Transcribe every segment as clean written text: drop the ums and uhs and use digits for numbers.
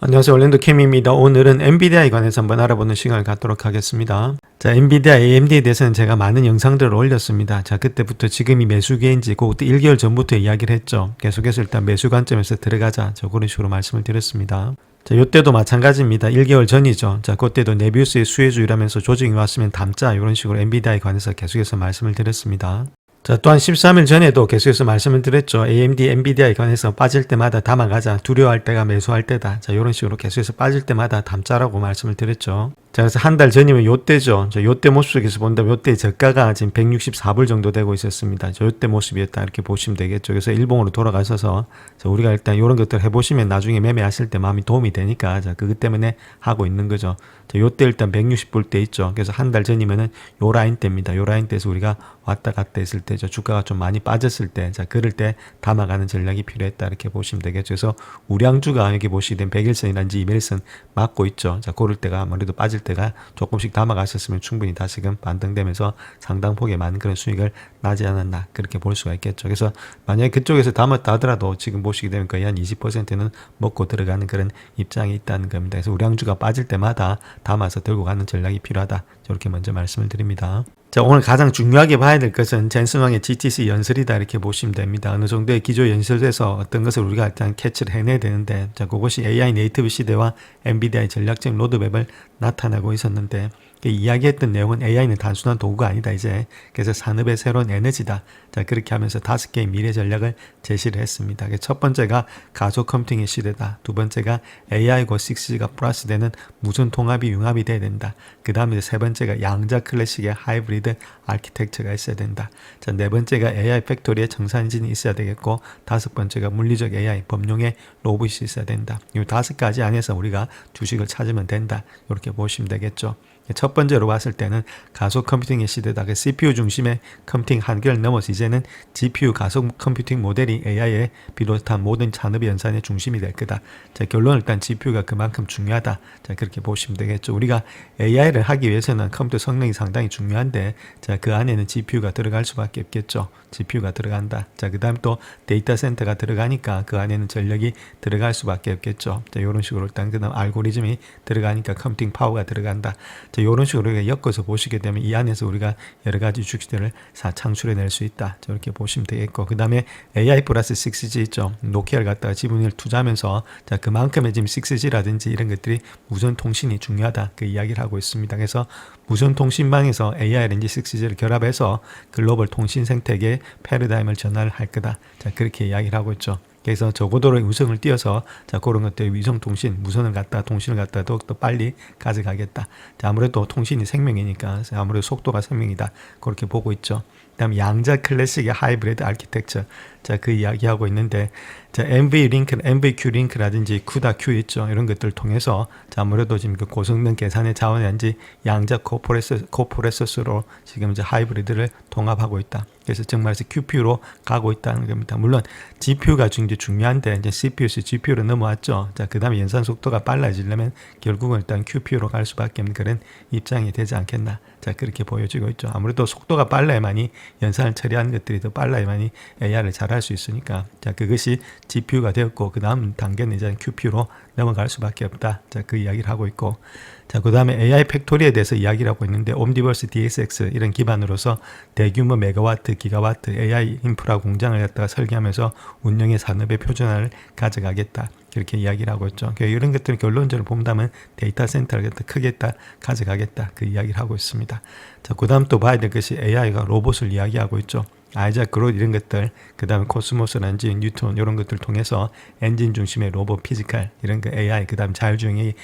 안녕하세요. 올랜도 캠입니다. 오늘은 엔비디아에 관해서 한번 알아보는 시간을 갖도록 하겠습니다. 자, 엔비디아 AMD에 대해서는 제가 많은 영상들을 올렸습니다. 자, 그때부터 지금이 매수기인지 그것도 1개월 전부터 이야기를 했죠. 계속해서 일단 매수 관점에서 들어가자. 그런 식으로 말씀을 드렸습니다. 자, 요때도 마찬가지입니다. 1개월 전이죠. 자, 그때도 네비우스의 수혜주의라면서 조정이 왔으면 담자. 이런 식으로 엔비디아에 관해서 계속해서 말씀을 드렸습니다. 자, 또한 13일 전에도 계속해서 말씀을 드렸죠. AMD, 엔비디아에 관해서 빠질 때마다 담아가자. 두려워할 때가 매수할 때다. 자, 이런 식으로 계속해서 빠질 때마다 담자라고 말씀을 드렸죠. 자, 그래서 한 달 전이면 요때죠. 요때 모습 속에서 본다면 요때 저가가 지금 164불 정도 되고 있었습니다. 요때 모습이었다. 이렇게 보시면 되겠죠. 그래서 일봉으로 돌아가셔서 우리가 일단 이런 것들 해보시면 나중에 매매하실 때 마음이 도움이 되니까 자, 그것 때문에 하고 있는 거죠. 자, 요때 일단 160불 대 있죠. 그래서 한 달 전이면은 요 라인 대입니다. 요 라인 대에서 우리가 왔다 갔다 했을 때 주가가 좀 많이 빠졌을 때, 자, 그럴 때 담아가는 전략이 필요했다. 이렇게 보시면 되겠죠. 그래서 우량주가 여기 보시게 된 100일선이란지 200일선 맞고 있죠. 자, 그럴 때가 아무래도 빠질 때가 조금씩 담아가셨으면 충분히 다시금 반등되면서 상당폭의 많은 그런 수익을 나지 않았나. 그렇게 볼 수가 있겠죠. 그래서 만약에 그쪽에서 담았다 하더라도 지금 보시게 되면 거의 한 20%는 먹고 들어가는 그런 입장이 있다는 겁니다. 그래서 우량주가 빠질 때마다 담아서 들고 가는 전략이 필요하다. 이렇게 먼저 말씀을 드립니다. 자, 오늘 가장 중요하게 봐야 될 것은 젠슨왕의 GTC 연설이다. 이렇게 보시면 됩니다. 어느 정도의 기조 연설에서 어떤 것을 우리가 일단 캐치를 해내야 되는데, 자, 그것이 AI 네이티브 시대와 엔비디아의 전략적 로드맵을 나타내고 있었는데, 이야기했던 내용은 AI는 단순한 도구가 아니다. 이제 그래서 산업의 새로운 에너지다. 자, 그렇게 하면서 5개의 미래 전략을 제시를 했습니다. 첫 번째가 가속 컴퓨팅의 시대다. 두 번째가 AI고 6G가 플러스되는 무선 통합이 융합이 돼야 된다. 그 다음에 세 번째가 양자 클래식의 하이브리드 아키텍처가 있어야 된다. 자, 네 번째가 AI 팩토리의 정사 엔진이 있어야 되겠고, 다섯 번째가 물리적 AI 범용의 로봇이 있어야 된다. 이 5가지 안에서 우리가 주식을 찾으면 된다. 이렇게 보시면 되겠죠. 첫 번째로 봤을 때는 가속 컴퓨팅의 시대다. 그 CPU 중심의 컴퓨팅 한계를 넘어서 이제는 GPU 가속 컴퓨팅 모델이 AI에 비롯한 모든 산업의 연산의 중심이 될 거다. 자, 결론은 일단 GPU가 그만큼 중요하다. 자, 그렇게 보시면 되겠죠. 우리가 AI를 하기 위해서는 컴퓨터 성능이 상당히 중요한데, 자, 그 안에는 GPU가 들어갈 수밖에 없겠죠. GPU가 들어간다. 자, 그 다음 또 데이터 센터가 들어가니까 그 안에는 전력이 들어갈 수밖에 없겠죠. 자, 이런 식으로 일단 그 다음 알고리즘이 들어가니까 컴퓨팅 파워가 들어간다. 자, 이런 식으로 엮어서 보시게 되면 이 안에서 우리가 여러 가지 주식들을 창출해낼 수 있다. 이렇게 보시면 되겠고, 그 다음에 AI 플러스 6G 있죠. 노키아를 갖다가 지분을 투자하면서 자, 그만큼의 지금 6G라든지 이런 것들이 무선 통신이 중요하다. 그 이야기를 하고 있습니다. 그래서 무선 통신망에서 AI라든지 6G를 결합해서 글로벌 통신 생태계의 패러다임을 전환을 할 거다. 자, 그렇게 이야기를 하고 있죠. 그래서 저고도로의 위성을 띄워서 자, 그런 것들 위성통신, 무선을 갖다 통신을 갖다 더욱더 빨리 가져가겠다. 자, 아무래도 통신이 생명이니까 아무래도 속도가 생명이다. 그렇게 보고 있죠. 그다음 양자 클래식의 하이브리드 아키텍처. 자, 그 이야기하고 있는데, 자, MVQ 링크라든지 CUDA Q 있죠. 이런 것들을 통해서 자, 아무래도 지금 그 고성능 계산의 자원이란지 양자 코프레서스로 지금 이제 하이브리드를 통합하고 있다. 그래서 정말에서 QPU로 가고 있다는 겁니다. 물론 GPU가 굉장히 중요한데 이제 CPU에서 GPU로 넘어왔죠. 자, 그 다음에 연산 속도가 빨라지려면 결국은 일단 QPU로 갈 수밖에 없는 그런 입장이 되지 않겠나. 자, 그렇게 보여지고 있죠. 아무래도 속도가 빨라야만이 연산을 처리하는 것들이 더 빨라야만이 AI를 잘할 수 있으니까, 자, 그것이 GPU가 되었고, 그 다음 단계는 이제 QPU로 넘어갈 수밖에 없다. 자, 그 이야기를 하고 있고, 자, 그 다음에 AI 팩토리에 대해서 이야기를 하고 있는데, 옴니버스 DSX 이런 기반으로서 대규모 메가와트, 기가와트 AI 인프라 공장을 갖다가 설계하면서 운영의 산업의 표준화를 가져가겠다. 이렇게 이야기를 하고 있죠. 이런 것들은 결론적으로 본다면 데이터 센터를 크게 가져가겠다. 그 이야기를 하고 있습니다. 자, 그 다음 또 봐야 될 것이 AI가 로봇을 이야기하고 있죠. 아이작 그롯 이런 것들, 그 다음에 코스모스라든지 뉴턴 이런 것들 통해서 엔진 중심의 로봇 피지컬 이런 그 AI, 그 다음 자율주행이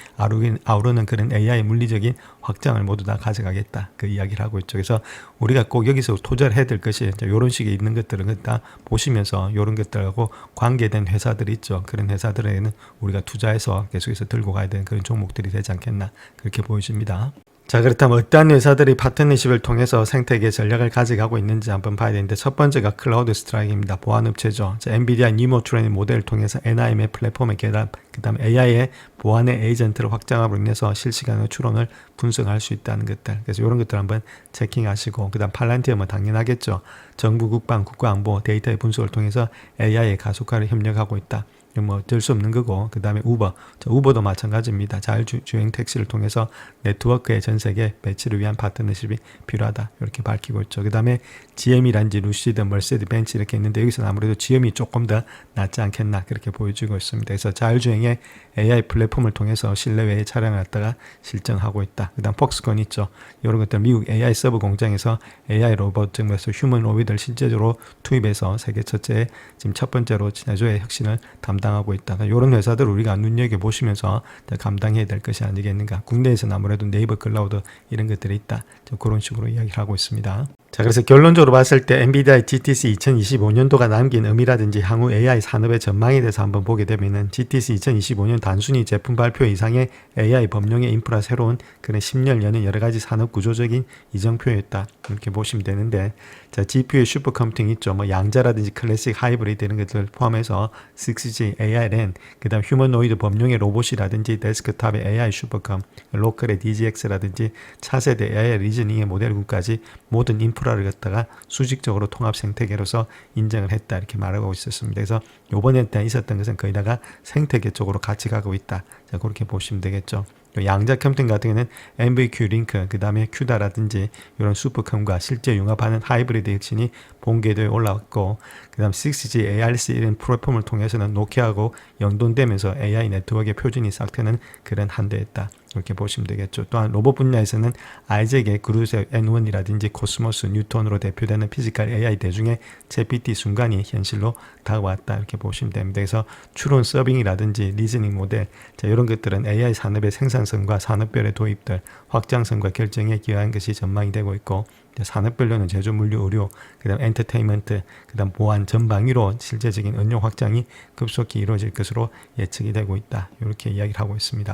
아우르는 그런 AI 물리적인 확장을 모두 다 가져가겠다. 그 이야기를 하고 있죠. 그래서 우리가 꼭 여기서 투자를 해야 될 것이 이런 식의 있는 것들은 다 보시면서 이런 것들하고 관계된 회사들이 있죠. 그런 회사들에는 우리가 투자해서 계속해서 들고 가야 되는 그런 종목들이 되지 않겠나. 그렇게 보여집니다. 자, 그렇다면 어떠한 회사들이 파트너십을 통해서 생태계 전략을 가져가고 있는지 한번 봐야 되는데, 첫 번째가 클라우드 스트라이크입니다. 보안업체죠. 자, 엔비디아 니모 트레이닝 모델을 통해서 NIM의 플랫폼의 결합, 그 다음 AI의 보안의 에이전트를 확장함으로 인해서 실시간으로 추론을 분석할 수 있다는 것들. 그래서 이런 것들 한번 체킹하시고, 그 다음 팔란티엄은 당연하겠죠. 정부 국방, 국가안보 데이터의 분석을 통해서 AI의 가속화를 협력하고 있다. 뭐 어쩔 수 없는 거고, 그 다음에 우버, 우버도 마찬가지입니다. 자율주행 택시를 통해서 네트워크의 전 세계 배치를 위한 파트너십이 필요하다, 이렇게 밝히고 있죠. 그 다음에 GM이란지 루시드, 멀세드 벤츠 이렇게 있는데, 여기서는 아무래도 GM이 조금 더 낫지 않겠나, 그렇게 보여주고 있습니다. 그래서 자율주행의 AI 플랫폼을 통해서 실내외의 차량을 갖다가 실증하고 있다. 그 다음 폭스콘 있죠. 이런 것들 미국 AI 서버 공장에서 AI 로봇, 즉 휴먼 로봇을 실제적으로 투입해서 세계 첫째, 지금 첫 번째로 제조의 혁신을 담당하고 있다. 이런 회사들을 우리가 눈여겨보시면서 감당해야 될 것이 아니겠는가. 국내에서는 아무래도 네이버 클라우드 이런 것들이 있다. 그런 식으로 이야기를 하고 있습니다. 자, 그래서 결론적으로 봤을 때 엔비디아의 GTC 2025년도가 남긴 의미라든지 향후 AI 산업의 전망에 대해서 한번 보게 되면은 GTC 2025년 단순히 제품 발표 이상의 AI 범용의 인프라 새로운 그런 10년 여는 여러 가지 산업 구조적인 이정표였다, 이렇게 보시면 되는데, 자, GPU의 슈퍼컴퓨팅 있죠. 뭐 양자라든지 클래식, 하이브리드 이런 것들 포함해서 6G, ARN, 그다음 휴머노이드 범용의 로봇이라든지 데스크탑의 AI 슈퍼컴, 로컬의 DGX라든지 차세대 AI 리즈닝의 모델군까지 모든 인프라를 갖다가 수직적으로 통합 생태계로서 인정을 했다, 이렇게 말하고 있었습니다. 그래서 요번에 있었던 것은 거의 다가 생태계 쪽으로 같이 가고 있다. 자, 그렇게 보시면 되겠죠. 양자 컴퓨팅 같은 경우는 MVQ 링크, 그 다음에 큐다라든지 이런 슈퍼컴과 실제 융합하는 하이브리드 혁신이 본궤도에 올라왔고, 그 다음 6G, ARC 이런 플랫폼을 통해서는 노키아하고 연동되면서 AI 네트워크의 표준이 싹 트는 그런 한 대였다, 이렇게 보시면 되겠죠. 또한 로봇 분야에서는 아이잭의 그루세 N1이라든지 코스모스, 뉴턴으로 대표되는 피지컬 AI 대중의 GPT 순간이 현실로 다가왔다, 이렇게 보시면 됩니다. 그래서 추론 서빙이라든지 리즈닝 모델, 자, 이런 것들은 AI 산업의 생산성과 산업별의 도입들, 확장성과 결정에 기여한 것이 전망이 되고 있고, 산업별로는 제조, 물류, 의료, 그다음 엔터테인먼트, 그다음 보안 전방위로 실제적인 응용 확장이 급속히 이루어질 것으로 예측이 되고 있다, 이렇게 이야기를 하고 있습니다.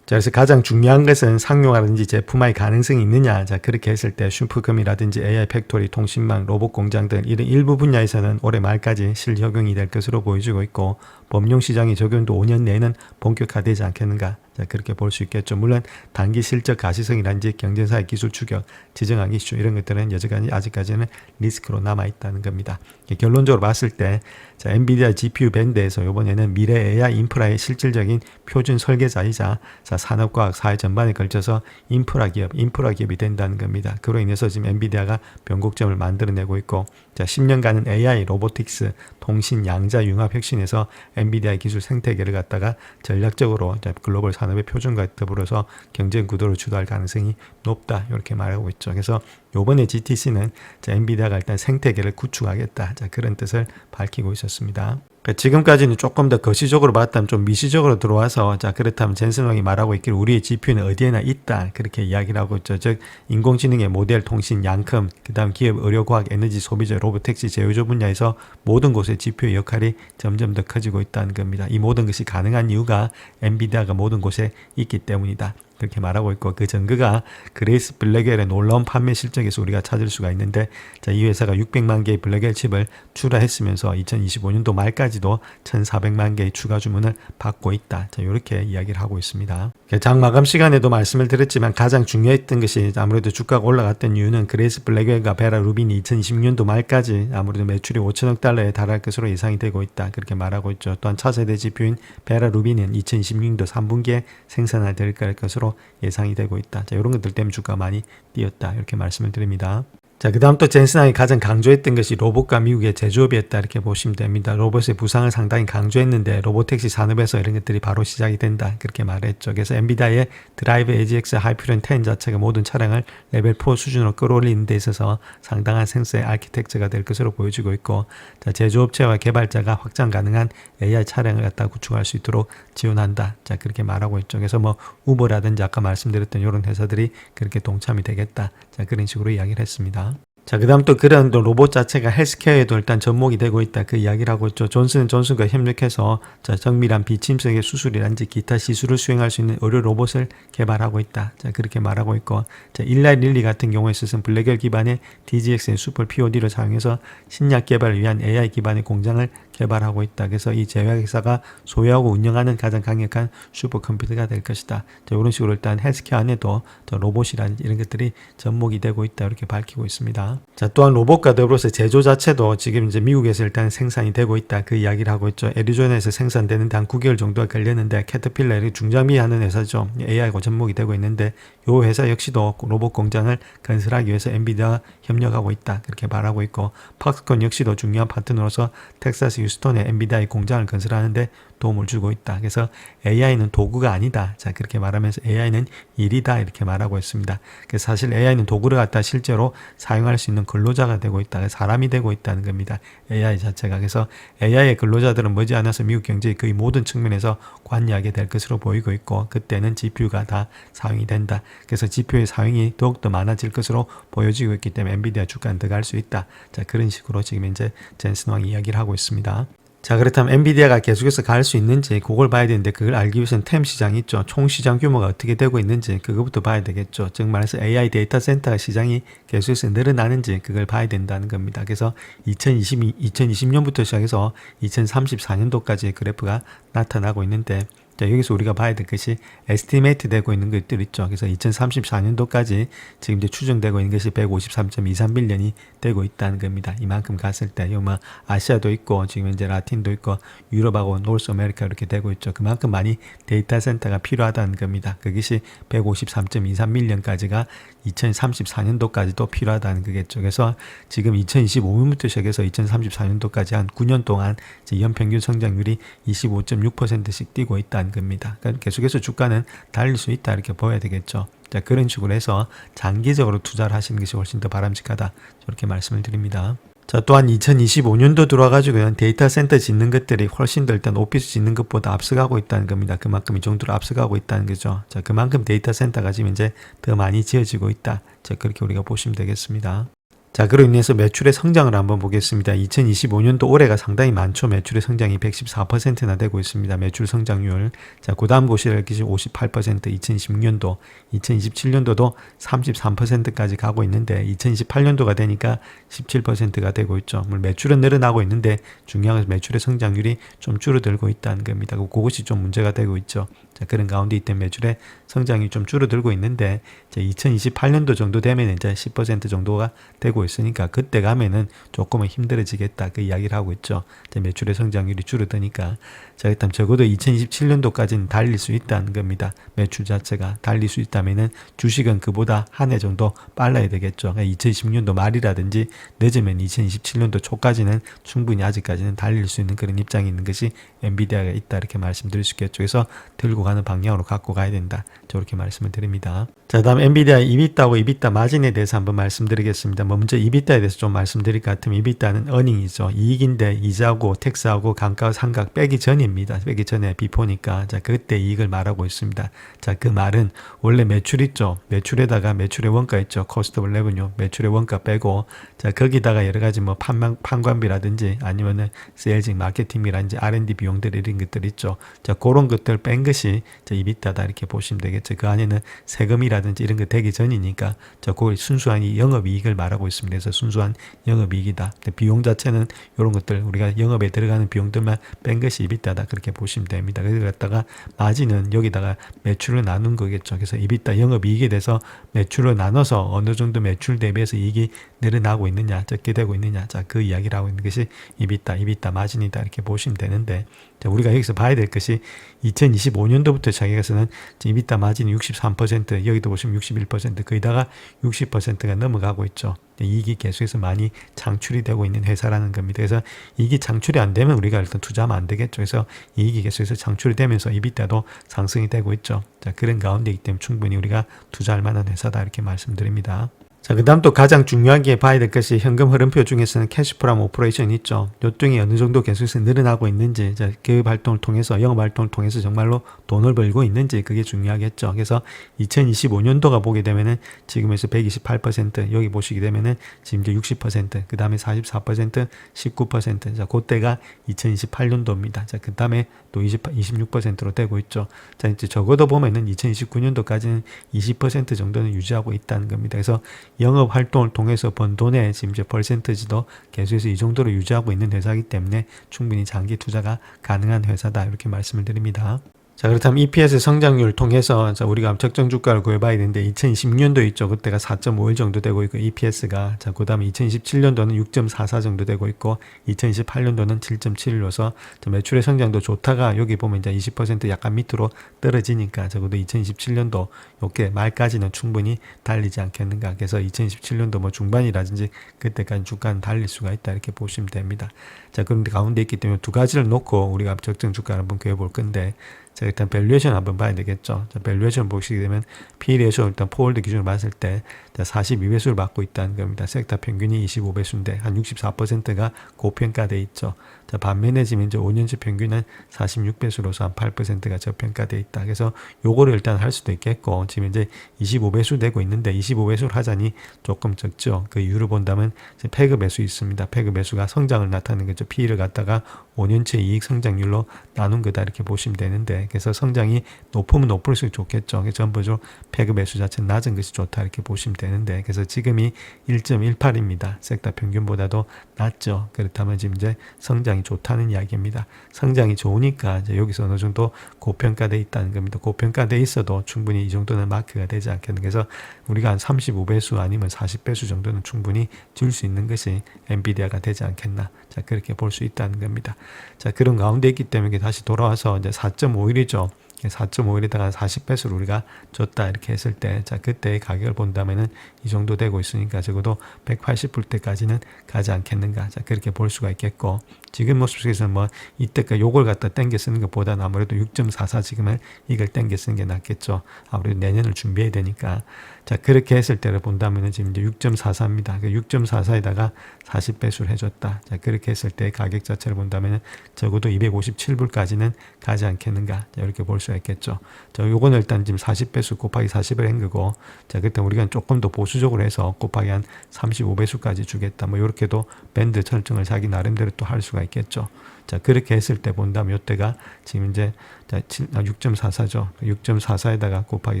자, 그래서 가장 중요한 것은 상용화라든지 제품화의 가능성이 있느냐. 자, 그렇게 했을 때 슈퍼컴이라든지 AI 팩토리, 통신망, 로봇 공장 등 이런 일부 분야에서는 올해 말까지 실적용이 될 것으로 보여지고 있고, 범용 시장의 적용도 5년 내에는 본격화되지 않겠는가. 자, 그렇게 볼 수 있겠죠. 물론 단기 실적 가시성이라든지 경쟁사의 기술 추격, 지정학 이슈 이런 것들은 여전히 아직까지는 리스크로 남아있다는 겁니다. 결론적으로 봤을 때, 자, 엔비디아 GPU 밴드에서 이번에는 미래 AI 인프라의 실질적인 표준 설계자이자, 자, 산업과학 사회 전반에 걸쳐서 인프라 기업이 된다는 겁니다. 그로 인해서 지금 엔비디아가 변곡점을 만들어내고 있고, 자, 10년간은 AI, 로보틱스, 통신, 양자 융합 혁신에서 엔비디아의 기술 생태계를 갖다가 전략적으로 글로벌 산업의 표준과 더불어서 경쟁 구도를 주도할 가능성이 높다, 이렇게 말하고 있죠. 그래서 요번에 GTC는 엔비디아가 일단 생태계를 구축하겠다, 자, 그런 뜻을 밝히고 있었습니다. 지금까지는 조금 더 거시적으로 봤다면 좀 미시적으로 들어와서, 자, 그렇다면 젠슨 왕이 말하고 있기를 우리의 GPU는 어디에나 있다, 그렇게 이야기를 하고 있죠. 즉 인공지능의 모델, 통신, 양컴, 그 다음 기업, 의료과학, 에너지 소비자, 로보택시, 제휴조 분야에서 모든 곳에 GPU의 역할이 점점 더 커지고 있다는 겁니다. 이 모든 것이 가능한 이유가 엔비디아가 모든 곳에 있기 때문이다, 그렇게 말하고 있고, 그 증거가 그레이스 블랙웰의 놀라운 판매 실적에서 우리가 찾을 수가 있는데, 자, 이 회사가 600만 개의 블랙웰 칩을 출하했으면서 2025년도 말까지도 1,400만 개의 추가 주문을 받고 있다. 자, 이렇게 이야기를 하고 있습니다. 장 마감 시간에도 말씀을 드렸지만 가장 중요했던 것이 아무래도 주가가 올라갔던 이유는 그레이스 블랙웰과 베라 루빈이 2020년도 말까지 아무래도 매출이 5천억 달러에 달할 것으로 예상이 되고 있다, 그렇게 말하고 있죠. 또한 차세대 GPU인 베라 루빈은 2026년도 3분기에 생산이 될 것으로 예상이 되고 있다. 자, 이런 것들 때문에 주가가 많이 뛰었다, 이렇게 말씀을 드립니다. 자, 그 다음 또 젠슨왕이 가장 강조했던 것이 로봇과 미국의 제조업이었다, 이렇게 보시면 됩니다. 로봇의 부상을 상당히 강조했는데 로보택시 산업에서 이런 것들이 바로 시작이 된다, 그렇게 말했죠. 그래서 엔비디아의 드라이브 AGX 하이퍼런 10 자체가 모든 차량을 레벨 4 수준으로 끌어올리는 데 있어서 상당한 생수의 아키텍처가 될 것으로 보여지고 있고, 자, 제조업체와 개발자가 확장 가능한 AI 차량을 갖다 구축할 수 있도록 지원한다, 자, 그렇게 말하고 있죠. 그래서 뭐 우버라든지 아까 말씀드렸던 이런 회사들이 그렇게 동참이 되겠다, 자, 그런 식으로 이야기를 했습니다. 자, 그 다음 또 그런 로봇 자체가 헬스케어에도 일단 접목이 되고 있다, 그 이야기를 하고 있죠. 존슨앤존슨과 협력해서, 자, 정밀한 비침성의 수술이란지 기타 시술을 수행할 수 있는 의료 로봇을 개발하고 있다, 자, 그렇게 말하고 있고, 자, 일라이 릴리 같은 경우에 있어서는 블랙웰 기반의 DGX의 슈퍼 POD를 사용해서 신약 개발을 위한 AI 기반의 공장을 개발하고 있다. 그래서 이 제약회사가 소유하고 운영하는 가장 강력한 슈퍼컴퓨터가 될 것이다. 자, 이런 식으로 일단 헬스케어 안에도 로봇이라든지 이런 것들이 접목이 되고 있다. 이렇게 밝히고 있습니다. 자, 또한 로봇과 더불어서 제조 자체도 지금 이제 미국에서 일단 생산이 되고 있다. 그 이야기를 하고 있죠. 애리조나에서 생산되는데 한 9개월 정도가 걸렸는데 캐터필러 중장비하는 회사죠. AI하고 접목이 되고 있는데 이 회사 역시도 로봇 공장을 건설하기 위해서 엔비디아와 협력하고 있다. 그렇게 말하고 있고 팍스콘 역시도 중요한 파트너로서 텍사스 휴스턴에 엔비디아의 공장을 건설하는데 도움을 주고 있다. 그래서 AI는 도구가 아니다. 자, 그렇게 말하면서 AI는 일이다. 이렇게 말하고 있습니다. 그래서 사실 AI는 도구를 갖다 실제로 사용할 수 있는 근로자가 되고 있다. 사람이 되고 있다는 겁니다. AI 자체가. 그래서 AI의 근로자들은 머지않아서 미국 경제의 거의 모든 측면에서 관여하게 될 것으로 보이고 있고 그때는 GPU가 다 사용이 된다. 그래서 GPU의 사용이 더욱더 많아질 것으로 보여지고 있기 때문에 엔비디아 주가는 더 갈 수 있다. 자, 그런 식으로 지금 이제 젠슨 왕이 이야기를 하고 있습니다. 자, 그렇다면 엔비디아가 계속해서 갈 수 있는지 그걸 봐야 되는데 그걸 알기 위해서는 템 시장이 있죠. 총 시장 규모가 어떻게 되고 있는지 그거부터 봐야 되겠죠. 즉 말해서 AI 데이터 센터 시장이 계속해서 늘어나는지 그걸 봐야 된다는 겁니다. 그래서 2020년부터 시작해서 2034년도까지 그래프가 나타나고 있는데 자, 여기서 우리가 봐야 될 것이 에스티메이트 되고 있는 것들 있죠. 그래서 2034년도까지 지금 이제 추정되고 있는 것이 153.23빌리언이 되고 있다는 겁니다. 이만큼 갔을 때, 뭐 아시아도 있고 지금 이제 라틴도 있고 유럽하고 노스 아메리카 이렇게 되고 있죠. 그만큼 많이 데이터 센터가 필요하다는 겁니다. 그것이 153.23밀리언까지가 2034년도까지도 필요하다는 거겠죠. 그래서 지금 2025년부터 시작해서 2034년도까지 한 9년 동안 연평균 성장률이 25.6%씩 뛰고 있다는 겁니다. 그러니까 계속해서 주가는 달릴 수 있다 이렇게 보여야 되겠죠. 자, 그런 식으로 해서 장기적으로 투자를 하시는 것이 훨씬 더 바람직하다 저렇게 말씀을 드립니다. 자, 또한 2025년도 들어와가지고는 데이터 센터 짓는 것들이 훨씬 더 일단 오피스 짓는 것보다 앞서가고 있다는 겁니다. 그만큼 이 정도로 앞서가고 있다는 거죠. 자, 그만큼 데이터 센터가 지금 이제 더 많이 지어지고 있다. 자, 그렇게 우리가 보시면 되겠습니다. 자, 그로 인해서 매출의 성장을 한번 보겠습니다. 2025년도 올해가 상당히 많죠. 매출의 성장이 114%나 되고 있습니다. 매출 성장률. 자, 그 다음 보시는 것이 58%, 2026년도, 2027년도도 33%까지 가고 있는데 2028년도가 되니까 17%가 되고 있죠. 물론 매출은 늘어나고 있는데 중요한 것은 매출의 성장률이 좀 줄어들고 있다는 겁니다. 그것이 좀 문제가 되고 있죠. 자, 그런 가운데 있던 매출의 성장이 좀 줄어들고 있는데 이제 2028년도 정도 되면 이제 10% 정도가 되고 있으니까 그때 가면은 조금은 힘들어지겠다 그 이야기를 하고 있죠. 이제 매출의 성장률이 줄어드니까 자, 일단 적어도 2027년도까지는 달릴 수 있다는 겁니다. 매출 자체가 달릴 수 있다면은 주식은 그보다 한 해 정도 빨라야 되겠죠. 그러니까 2020년도 말이라든지 늦으면 2027년도 초까지는 충분히 아직까지는 달릴 수 있는 그런 입장이 있는 것이 엔비디아가 있다 이렇게 말씀드릴 수 있겠죠. 그래서 들고 가는 방향으로 갖고 가야 된다. 저렇게 말씀을 드립니다. 자, 다음 엔비디아 EBITDA하고 EBITDA 마진에 대해서 한번 말씀드리겠습니다. 먼저 EBITDA에 대해서 좀 말씀드릴 것 같으면 EBITDA는 earning이죠. 이익인데 이자하고 텍스하고 감가 상각 빼기 전입니다. 빼기 전에 비포니까 자, 그때 이익을 말하고 있습니다. 자, 그 말은 원래 매출 있죠. 매출에다가 매출의 원가 있죠. cost of revenue 매출의 원가 빼고 자, 거기다가 여러 가지 뭐 판관비라든지 아니면은 세일즈 마케팅이라든지 R&D 비용들 이런 것들 있죠. 자, 그런 것들 뺀 것이 EBITDA다 이렇게 보시면 되겠죠. 그 안에는 세금이라든지 이런 거 되기 전이니까 자, 그걸 순수한 이 영업이익을 말하고 있습니다. 그래서 순수한 영업이익이다. 비용 자체는 이런 것들 우리가 영업에 들어가는 비용들만 뺀 것이 EBITDA다 그렇게 보시면 됩니다. 그래서 갖다가 마진은 여기다가 매출을 나눈 거겠죠. 그래서 EBITDA 영업이익에 대해서 매출을 나눠서 어느 정도 매출 대비해서 이익이 늘어나고 있느냐 적게 되고 있느냐 자, 그 이야기를 하고 있는 것이 EBITDA 마진이다 이렇게 보시면 되는데 자, 우리가 여기서 봐야 될 것이 2025년도부터 시작해서는 EBITDA 마진이 63% 여기도 보시면 61% 거기다가 60%가 넘어가고 있죠. 이익이 계속해서 많이 창출이 되고 있는 회사라는 겁니다. 그래서 이익이 창출이 안 되면 우리가 일단 투자하면 안 되겠죠. 그래서 이익이 계속해서 창출이 되면서 EBITDA도 상승이 되고 있죠. 자, 그런 가운데이기 때문에 충분히 우리가 투자할 만한 회사다 이렇게 말씀드립니다. 자, 그 다음 또 가장 중요하게 봐야 될 것이 현금 흐름표 중에서는 캐시프롬 오퍼레이션이 있죠. 요통이 어느 정도 계속해서 늘어나고 있는지, 자, 그 활동을 통해서, 영업 활동을 통해서 정말로 돈을 벌고 있는지 그게 중요하겠죠. 그래서 2025년도가 보게 되면은 지금에서 128%, 여기 보시게 되면은 지금 이제 60%, 그 다음에 44%, 19%, 자, 그때가 2028년도입니다. 자, 그 다음에 또 26%로 되고 있죠. 자, 이제 적어도 보면은 2029년도까지는 20% 정도는 유지하고 있다는 겁니다. 그래서 영업 활동을 통해서 번 돈의 지금 이제 퍼센티지도 계속해서 이 정도로 유지하고 있는 회사이기 때문에 충분히 장기 투자가 가능한 회사다 이렇게 말씀을 드립니다. 자, 그렇다면 EPS 성장률을 통해서 우리가 적정 주가를 구해봐야 되는데 2016년도 있죠. 그때가 4.51 정도 되고 있고 EPS가 그 다음에 2017년도는 6.44 정도 되고 있고 2018년도는 7.71로서 매출의 성장도 좋다가 여기 보면 이제 20% 약간 밑으로 떨어지니까 적어도 2027년도 요게 말까지는 충분히 달리지 않겠는가. 그래서 2027년도 뭐 중반이라든지 그때까지 주가는 달릴 수가 있다 이렇게 보시면 됩니다. 자, 그런데 가운데 있기 때문에 두 가지를 놓고 우리가 적정 주가를 한번 구해볼 건데 자, 일단 밸류에이션 한번 봐야 되겠죠. 자, 밸류에이션 보시게 되면 P/E에서 일단 포월드 기준으로 봤을 때 42배수를 받고 있다는 겁니다. 섹터 평균이 25배수인데 한 64%가 고평가돼 있죠. 자, 반면에 지금 이제 5년치 평균은 46배수로서 한 8%가 저평가돼 있다. 그래서 요거를 일단 할 수도 있겠고 지금 이제 25배수 되고 있는데 25배수를 하자니 조금 적죠. 그 이유를 본다면 패그 배수 있습니다. 패그 배수가 성장을 나타내는 거죠. P/E를 갖다가 5년치 이익 성장률로 나눈 거다 이렇게 보시면 되는데 그래서 성장이 높으면 높을수록 좋겠죠. 그래서 전부적으로 패그 배수 자체는 낮은 것이 좋다 이렇게 보시면 되는데 그래서 지금이 1.18입니다. 섹터 평균보다도 낮죠. 그렇다면 지금 이제 성장이 좋다는 이야기입니다. 성장이 좋으니까 이제 여기서 어느 정도 고평가돼 있다는 겁니다. 고평가돼 있어도 충분히 이 정도는 마크가 되지 않겠는. 그래서 우리가 한 35배수 아니면 40배수 정도는 충분히 줄 수 있는 것이 엔비디아가 되지 않겠나. 자, 그렇게 볼 수 있다는 겁니다. 자, 그런 가운데 있기 때문에 다시 돌아와서 이제 4.51이죠. 4.51에다가 40배수를 우리가 줬다 이렇게 했을 때 자 그때의 가격을 본다면은 이 정도 되고 있으니까 적어도 180불 때까지는 가지 않겠는가. 자 그렇게 볼 수가 있겠고 지금 모습 속에서는 뭐 이때까지 요걸 갖다 땡겨 쓰는 것보다는 아무래도 6.44 지금은 이걸 땡겨 쓰는 게 낫겠죠. 아무래도 내년을 준비해야 되니까. 자 그렇게 했을 때를 본다면은 지금 이제 6.44입니다. 6.44에다가 40배수를 해줬다. 자 그렇게 했을 때 가격 자체를 본다면은 적어도 257불까지는 가지 않겠는가. 자 이렇게 볼 수가 있겠죠. 자 요거는 일단 지금 40배수 곱하기 40을 한 거고 자 그때 우리가 조금 더 보수적으로 해서 곱하기 한 35배수까지 주겠다. 뭐 이렇게도 밴드 설정을 자기 나름대로 또 할 수가 있겠죠. 자 그렇게 했을 때 본다면 이때가 지금 이제 6.44죠. 6.44에다가 곱하기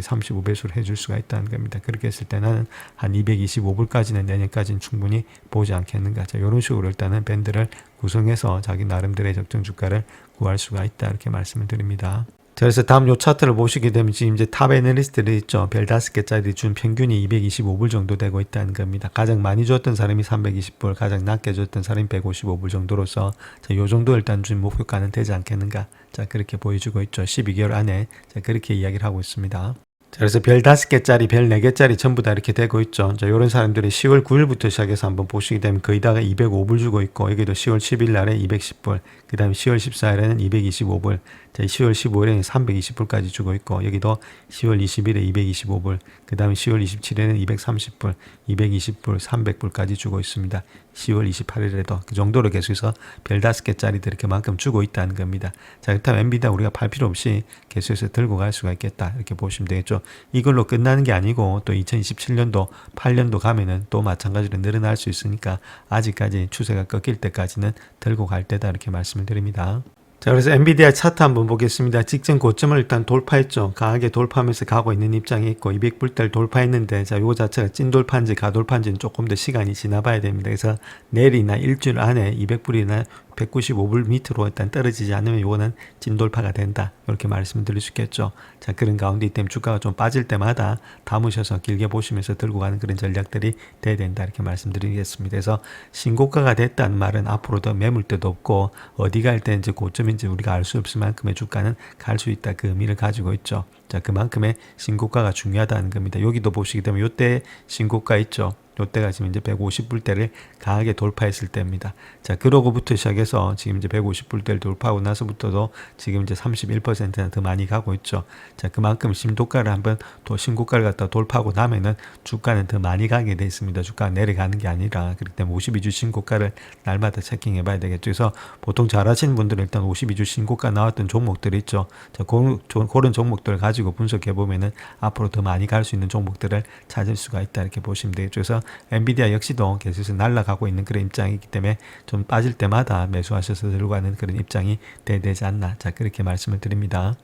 35배수를 해줄 수가 있다는 겁니다. 그렇게 했을 때 나는 한 225불까지는 내년까지는 충분히 보지 않겠는가. 자 이런 식으로 일단은 밴드를 구성해서 자기 나름대로의 적정 주가를 구할 수가 있다 이렇게 말씀을 드립니다. 자, 그래서 다음 요 차트를 보시게 되면 지금 이제 탑 애널리스트들이 있죠. 별 5개짜리 준 평균이 225불 정도 되고 있다는 겁니다. 가장 많이 줬던 사람이 320불, 가장 낮게 줬던 사람이 155불 정도로서 자, 요 정도 일단 준 목표가는 되지 않겠는가. 자, 그렇게 보여주고 있죠. 12개월 안에 자, 그렇게 이야기를 하고 있습니다. 자, 그래서 별 5개짜리, 별 4개짜리 전부 다 이렇게 되고 있죠. 자, 요런 사람들이 10월 9일부터 시작해서 한번 보시게 되면 거의 다가 205불 주고 있고, 여기도 10월 10일 날에 210불, 그 다음에 10월 14일에는 225불, 자, 10월 15일에는 320불까지 주고 있고, 여기도 10월 20일에 225불, 그 다음에 10월 27일에는 230불, 220불, 300불까지 주고 있습니다. 10월 28일에도 그 정도로 계속해서 별 5개짜리들 그만큼 주고 있다는 겁니다. 자, 그렇다면 엔비디아 우리가 팔 필요 없이 계속해서 들고 갈 수가 있겠다. 이렇게 보시면 되겠죠. 이걸로 끝나는 게 아니고 또 2027년도, 8년도 가면은 또 마찬가지로 늘어날 수 있으니까 아직까지 추세가 꺾일 때까지는 들고 갈 때다. 이렇게 말씀을 드립니다. 자, 그래서 엔비디아 차트 한번 보겠습니다. 직전 고점을 일단 돌파했죠. 강하게 돌파하면서 가고 있는 입장이 있고 200불대를 돌파했는데 자, 요거 자체가 찐 돌파인지 가돌파인지는 조금 더 시간이 지나봐야 됩니다. 그래서 내일이나 일주일 안에 200불이나 195불 밑으로 일단 떨어지지 않으면 요거는 찐돌파가 된다. 이렇게 말씀드릴 수 있겠죠. 자, 그런 가운데 때문에 주가가 좀 빠질 때마다 담으셔서 길게 보시면서 들고 가는 그런 전략들이 돼야 된다. 이렇게 말씀드리겠습니다. 그래서 신고가가 됐다는 말은 앞으로 더 매물대도 없고 어디가 일단 이제 고점인지 우리가 알 수 없을 만큼의 주가는 갈 수 있다. 그 의미를 가지고 있죠. 자, 그만큼의 신고가가 중요하다는 겁니다. 여기도 보시게 되면 요때 신고가 있죠. 요때가 지금 이제 150불대를 강하게 돌파했을 때입니다. 자, 그러고부터 시작해서 지금 이제 150불대를 돌파하고 나서부터도 지금 이제 31%나 더 많이 가고 있죠. 자, 그만큼 신고가를 한번 또 신고가를 갖다 돌파하고 나면은 주가는 더 많이 가게 돼 있습니다. 주가가 내려가는 게 아니라. 그렇기 때문에 52주 신고가를 날마다 체킹해 봐야 되겠죠. 그래서 보통 잘 하시는 분들은 일단 52주 신고가 나왔던 종목들이 있죠. 자, 그런 종목들을 가지고 분석해 보면은 앞으로 더 많이 갈 수 있는 종목들을 찾을 수가 있다. 이렇게 보시면 되겠죠. 그래서 엔비디아 역시도 계속해서 날아가고 있는 그런 입장이기 때문에 좀 빠질 때마다 매수하셔서 들고 가는 그런 입장이 돼야 되지 않나. 자, 그렇게 말씀을 드립니다.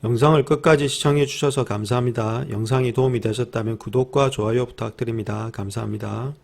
영상을 끝까지 시청해 주셔서 감사합니다. 영상이 도움이 되셨다면 구독과 좋아요 부탁드립니다. 감사합니다.